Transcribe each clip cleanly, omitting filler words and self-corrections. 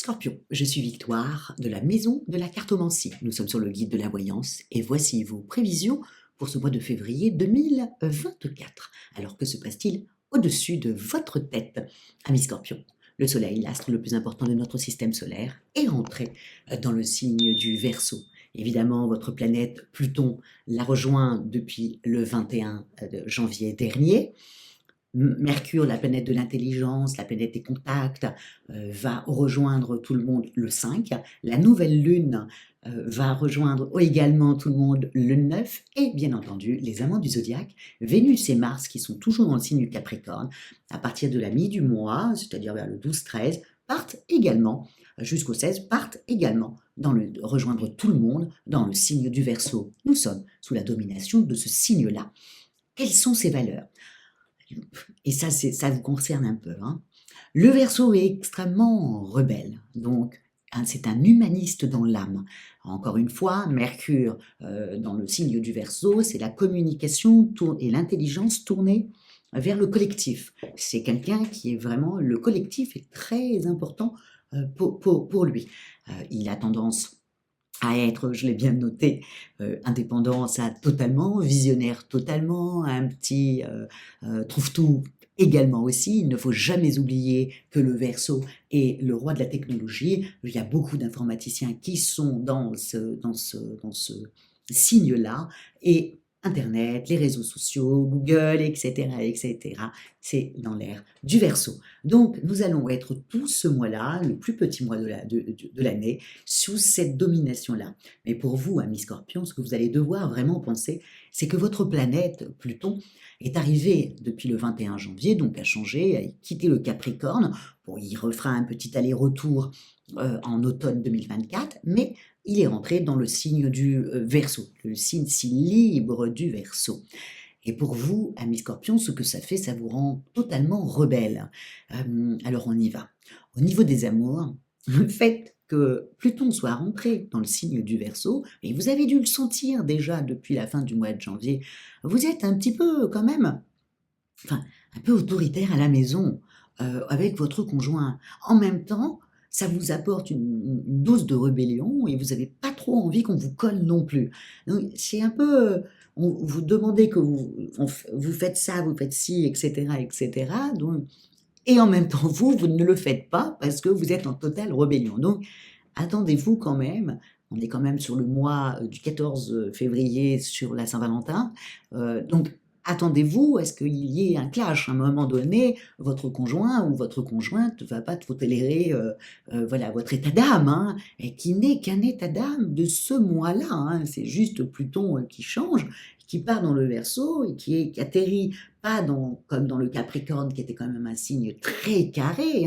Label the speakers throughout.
Speaker 1: Scorpion, je suis Victoire de la Maison de la Cartomancie. Nous sommes sur le guide de la voyance et voici vos prévisions pour ce mois de février 2024. Alors que se passe-t-il au-dessus de votre tête, amis Scorpion? Le Soleil, l'astre le plus important de notre système solaire, est rentré dans le signe du Verseau. Évidemment, votre planète Pluton l'a rejoint depuis le 21 janvier dernier. Mercure, la planète de l'intelligence, la planète des contacts, va rejoindre tout le monde le 5. La nouvelle lune va rejoindre également tout le monde le 9. Et bien entendu, les amants du zodiaque, Vénus et Mars, qui sont toujours dans le signe du Capricorne, à partir de la mi du mois, c'est-à-dire vers le 12-13, partent également, jusqu'au 16, partent également rejoindre tout le monde dans le signe du Verseau. Nous sommes sous la domination de ce signe-là. Quelles sont ces valeurs? Et ça vous concerne un peu. Le Verseau est extrêmement rebelle, donc c'est un humaniste dans l'âme. Encore une fois, Mercure dans le signe du Verseau, c'est la communication et l'intelligence tournée vers le collectif. C'est quelqu'un qui est vraiment, le collectif est très important pour lui. Il a tendance à être, je l'ai bien noté, indépendant, ça totalement, visionnaire totalement, un petit trouve-tout également aussi. Il ne faut jamais oublier que le Verseau est le roi de la technologie. Il y a beaucoup d'informaticiens qui sont dans ce signe-là, et Internet, les réseaux sociaux, Google, etc., c'est dans l'ère du Verseau. Donc, nous allons être tout ce mois-là, le plus petit mois de l'année, sous cette domination-là. Mais pour vous, amis Scorpions, ce que vous allez devoir vraiment penser, c'est que votre planète, Pluton, est arrivée depuis le 21 janvier, donc a changé, a quitté le Capricorne. Bon, il refera un petit aller-retour en automne 2024, mais il est rentré dans le signe du Verseau, le signe si libre du Verseau. Et pour vous, amis Scorpions, ce que ça fait, ça vous rend totalement rebelle. Alors on y va. Au niveau des amours, le fait que Pluton soit rentré dans le signe du Verseau, et vous avez dû le sentir déjà depuis la fin du mois de janvier, vous êtes un petit peu quand même, enfin, un peu autoritaire à la maison avec votre conjoint. En même temps, ça vous apporte une dose de rébellion et vous n'avez pas trop envie qu'on vous colle non plus. Donc, c'est un peu, vous demandez que vous faites ça, vous faites ci, etc., etc. Donc, et en même temps, vous ne le faites pas parce que vous êtes en totale rébellion. Donc, attendez-vous quand même. On est quand même sur le mois du 14 février sur la Saint-Valentin. Donc, attendez-vous à ce qu'il y ait un clash. À un moment donné, votre conjoint ou votre conjointe ne va pas trop tolérer voilà, votre état d'âme, et qui n'est qu'un état d'âme de ce mois-là. C'est juste Pluton qui change, qui part dans le Verseau et qui atterrit pas comme dans le Capricorne, qui était quand même un signe très carré,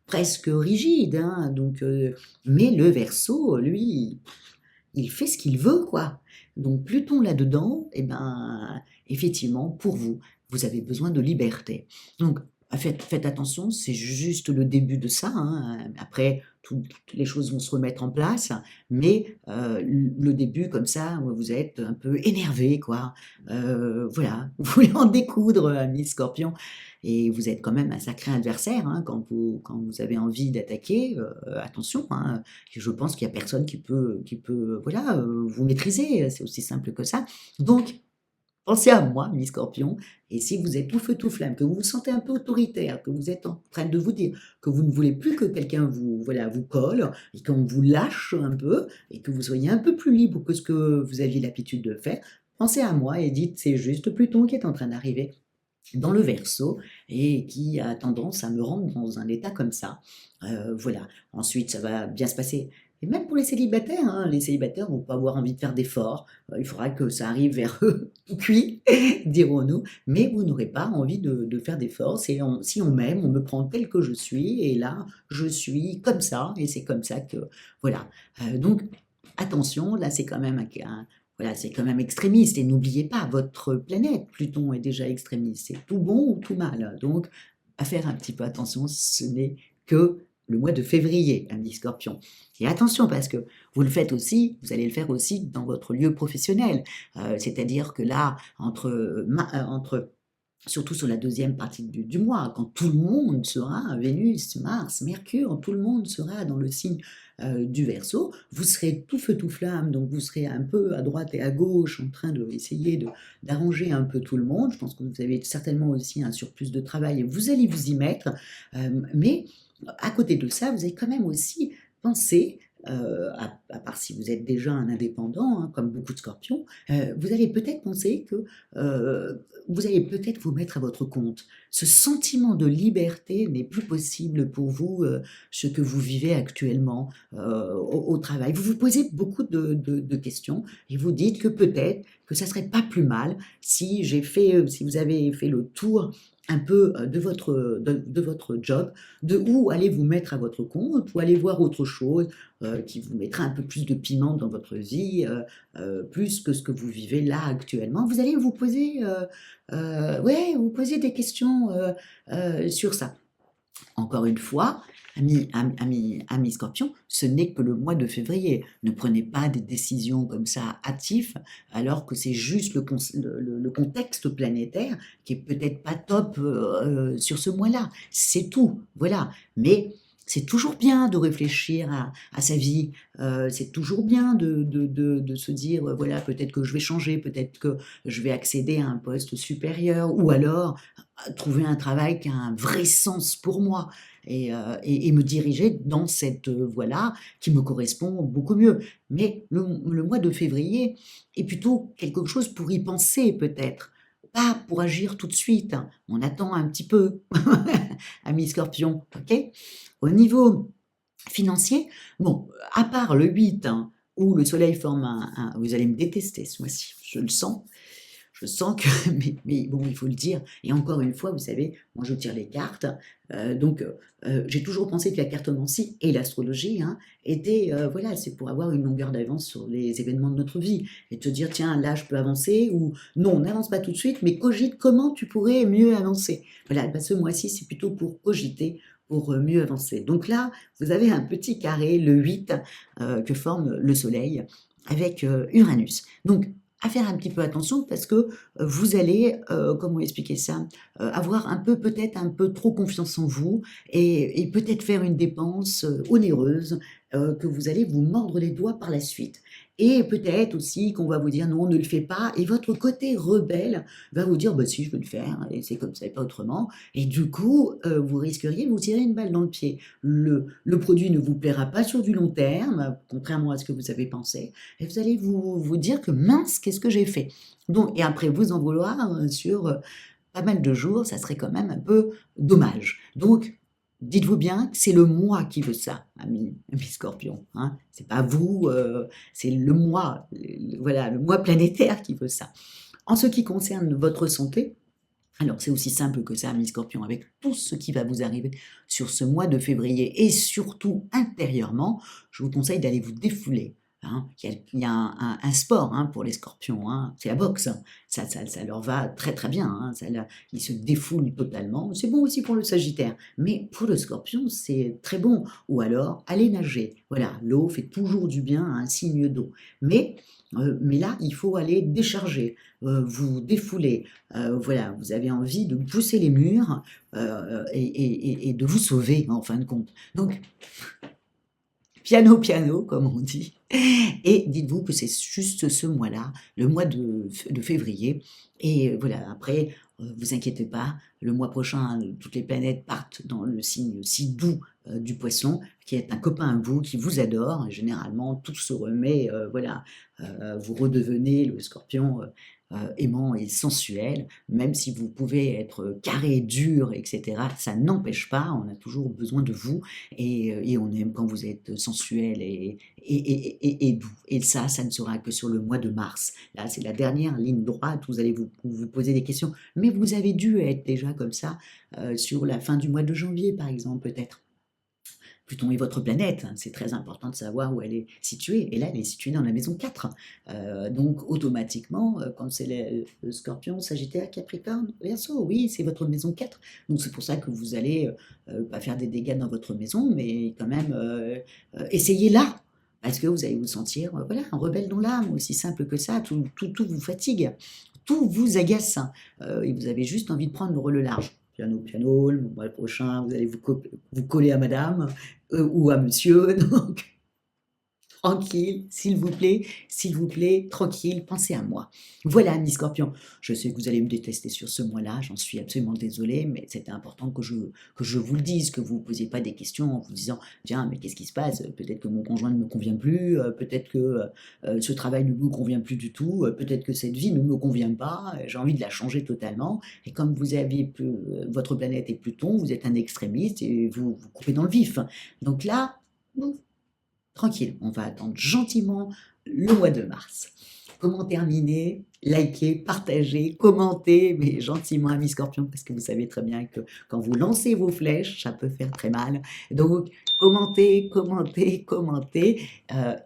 Speaker 1: presque rigide. Donc, mais le Verseau, lui, il fait ce qu'il veut, quoi. Donc Pluton là-dedans, eh ben, effectivement, pour vous, vous avez besoin de liberté. Donc faites attention, c'est juste le début de ça. Après, toutes les choses vont se remettre en place, mais le début, comme ça, vous êtes un peu énervé, quoi. Voilà, vous voulez en découdre, ami Scorpion, et vous êtes quand même un sacré adversaire quand vous avez envie d'attaquer. Attention, je pense qu'il n'y a personne qui peut voilà, vous maîtriser, c'est aussi simple que ça. Donc, pensez à moi, mi Scorpion, et si vous êtes tout feu tout flamme, que vous vous sentez un peu autoritaire, que vous êtes en train de vous dire que vous ne voulez plus que quelqu'un vous colle, et qu'on vous lâche un peu, et que vous soyez un peu plus libre que ce que vous aviez l'habitude de faire, pensez à moi et dites, c'est juste Pluton qui est en train d'arriver dans le Verseau et qui a tendance à me rendre dans un état comme ça. Voilà. Ensuite, ça va bien se passer. Et même pour les célibataires vont pas avoir envie de faire d'efforts. Il faudra que ça arrive vers eux tout cuit, dirons-nous. Mais vous n'aurez pas envie de faire d'efforts. Si on m'aime, on me prend tel que je suis. Et là, je suis comme ça. Et c'est comme ça que... Voilà. Donc, attention, là, c'est quand même voilà, c'est quand même extrémiste. Et n'oubliez pas, votre planète, Pluton, est déjà extrémiste. C'est tout bon ou tout mal. Donc, à faire un petit peu attention, ce n'est que le mois de février, ami Scorpion. Et attention, parce que vous le faites aussi, vous allez le faire aussi dans votre lieu professionnel. C'est-à-dire que là, entre surtout sur la deuxième partie du mois, quand tout le monde sera, Vénus, Mars, Mercure, tout le monde sera dans le signe du Verseau, vous serez tout feu tout flamme, donc vous serez un peu à droite et à gauche en train d'essayer d'arranger un peu tout le monde. Je pense que vous avez certainement aussi un surplus de travail et vous allez vous y mettre, mais à côté de ça, vous avez quand même aussi pensé, à part si vous êtes déjà un indépendant, hein, comme beaucoup de scorpions, vous allez peut-être penser que vous allez peut-être vous mettre à votre compte. Ce sentiment de liberté n'est plus possible pour vous, ce que vous vivez actuellement au travail. Vous vous posez beaucoup de questions et vous dites que peut-être que ça serait pas plus mal si vous avez fait le tour un peu de votre job, de où aller vous mettre à votre compte, ou aller voir autre chose qui vous mettra un peu plus de piment dans votre vie, plus que ce que vous vivez là actuellement. Vous allez vous poser, ouais, vous poser des questions sur ça. Encore une fois, amis Scorpion, ce n'est que le mois de février. Ne prenez pas des décisions comme ça hâtives, alors que c'est juste le contexte planétaire qui est peut-être pas top sur ce mois-là. C'est tout, voilà. Mais c'est toujours bien de réfléchir à sa vie. C'est toujours bien de se dire, voilà, peut-être que je vais changer, peut-être que je vais accéder à un poste supérieur, ou alors trouver un travail qui a un vrai sens pour moi et me diriger dans cette voie-là qui me correspond beaucoup mieux. Mais le mois de février est plutôt quelque chose pour y penser peut-être, pas pour agir tout de suite. On attend un petit peu, ami Scorpion, ok? Au niveau financier, bon, à part le 8, hein, où le soleil forme vous allez me détester ce mois-ci, je sens que, mais bon, il faut le dire. Et encore une fois, vous savez, moi je tire les cartes. Donc, j'ai toujours pensé que la cartomancie et l'astrologie étaient, voilà, c'est pour avoir une longueur d'avance sur les événements de notre vie. Et te dire, tiens, là, je peux avancer, ou non, n'avance pas tout de suite, mais cogite comment tu pourrais mieux avancer. Voilà, bah, ce mois-ci, c'est plutôt pour cogiter, pour mieux avancer. Donc là, vous avez un petit carré, le 8, que forme le Soleil avec Uranus. Donc, à faire un petit peu attention parce que vous allez, comment expliquer ça, avoir un peu, peut-être un peu trop confiance en vous et peut-être faire une dépense onéreuse que vous allez vous mordre les doigts par la suite. Et peut-être aussi qu'on va vous dire non, ne le fais pas. Et votre côté rebelle va vous dire bah si, je veux le faire et c'est comme ça et pas autrement. Et du coup, vous risqueriez de vous tirer une balle dans le pied. Le produit ne vous plaira pas sur du long terme, contrairement à ce que vous avez pensé. Et vous allez vous dire que mince, qu'est-ce que j'ai fait? Donc, et après vous en vouloir sur pas mal de jours, ça serait quand même un peu dommage. Donc, dites-vous bien que c'est le moi qui veut ça, ami Scorpion. Hein. C'est pas vous, c'est le moi, voilà, le moi planétaire qui veut ça. En ce qui concerne votre santé, alors c'est aussi simple que ça, ami Scorpion, avec tout ce qui va vous arriver sur ce mois de février et surtout intérieurement, je vous conseille d'aller vous défouler. Hein. Il y a un sport pour les scorpions, c'est la boxe. Ça leur va très très bien. Ils se défoulent totalement. C'est bon aussi pour le Sagittaire. Mais pour le scorpion, c'est très bon. Ou alors, aller nager. Voilà, l'eau fait toujours du bien à un signe d'eau. Mais là, il faut aller décharger, vous défouler. Voilà, vous avez envie de pousser les murs et de vous sauver en fin de compte. Donc, piano, piano, comme on dit. Et dites-vous que c'est juste ce mois-là, le mois de février. Et voilà, après, vous inquiétez pas, le mois prochain, toutes les planètes partent dans le signe si doux du poisson, qui est un copain à vous, qui vous adore. Et généralement, tout se remet, voilà, vous redevenez le scorpion aimant et sensuel, même si vous pouvez être carré, dur, etc. Ça n'empêche pas, on a toujours besoin de vous et on aime quand vous êtes sensuel et doux. Et ça ne sera que sur le mois de mars. Là, c'est la dernière ligne droite, vous allez vous poser des questions, mais vous avez dû être déjà comme ça sur la fin du mois de janvier, par exemple, peut-être. Pluton est votre planète, c'est très important de savoir où elle est située. Et là, elle est située dans la maison 4. Donc, automatiquement, quand c'est le Scorpion, Sagittaire, Capricorne, Verseau, oui, c'est votre maison 4. Donc, c'est pour ça que vous allez pas faire des dégâts dans votre maison, mais quand même essayer là. Parce que vous allez vous sentir, voilà, un rebelle dans l'âme, aussi simple que ça, tout vous fatigue. tout vous agace, hein, et vous avez juste envie de prendre le rôle large. Piano, piano, le mois prochain, vous allez vous coller à madame ou à monsieur, donc tranquille, s'il vous plaît, tranquille, pensez à moi. Voilà, Miss Scorpion, je sais que vous allez me détester sur ce mois-là, j'en suis absolument désolée, mais c'était important que je vous le dise, que vous ne posiez pas des questions en vous disant, tiens, mais qu'est-ce qui se passe? Peut-être que mon conjoint ne me convient plus, peut-être que ce travail ne me convient plus du tout, peut-être que cette vie ne me convient pas, j'ai envie de la changer totalement. Et comme vous avez votre planète est Pluton, vous êtes un extrémiste et vous coupez dans le vif. Donc là, tranquille, on va attendre gentiment le mois de mars. Comment terminer? Likez, partagez, commentez, mais gentiment, amis scorpions, parce que vous savez très bien que quand vous lancez vos flèches, ça peut faire très mal. Donc, commentez, commentez, commentez,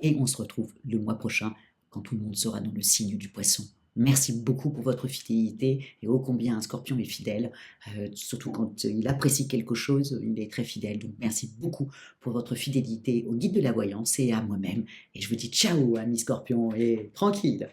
Speaker 1: et on se retrouve le mois prochain quand tout le monde sera dans le signe du poisson. Merci beaucoup pour votre fidélité et ô combien un scorpion est fidèle, surtout quand il apprécie quelque chose, il est très fidèle. Donc merci beaucoup pour votre fidélité au guide de la voyance et à moi-même. Et je vous dis ciao, amis scorpions, et tranquille.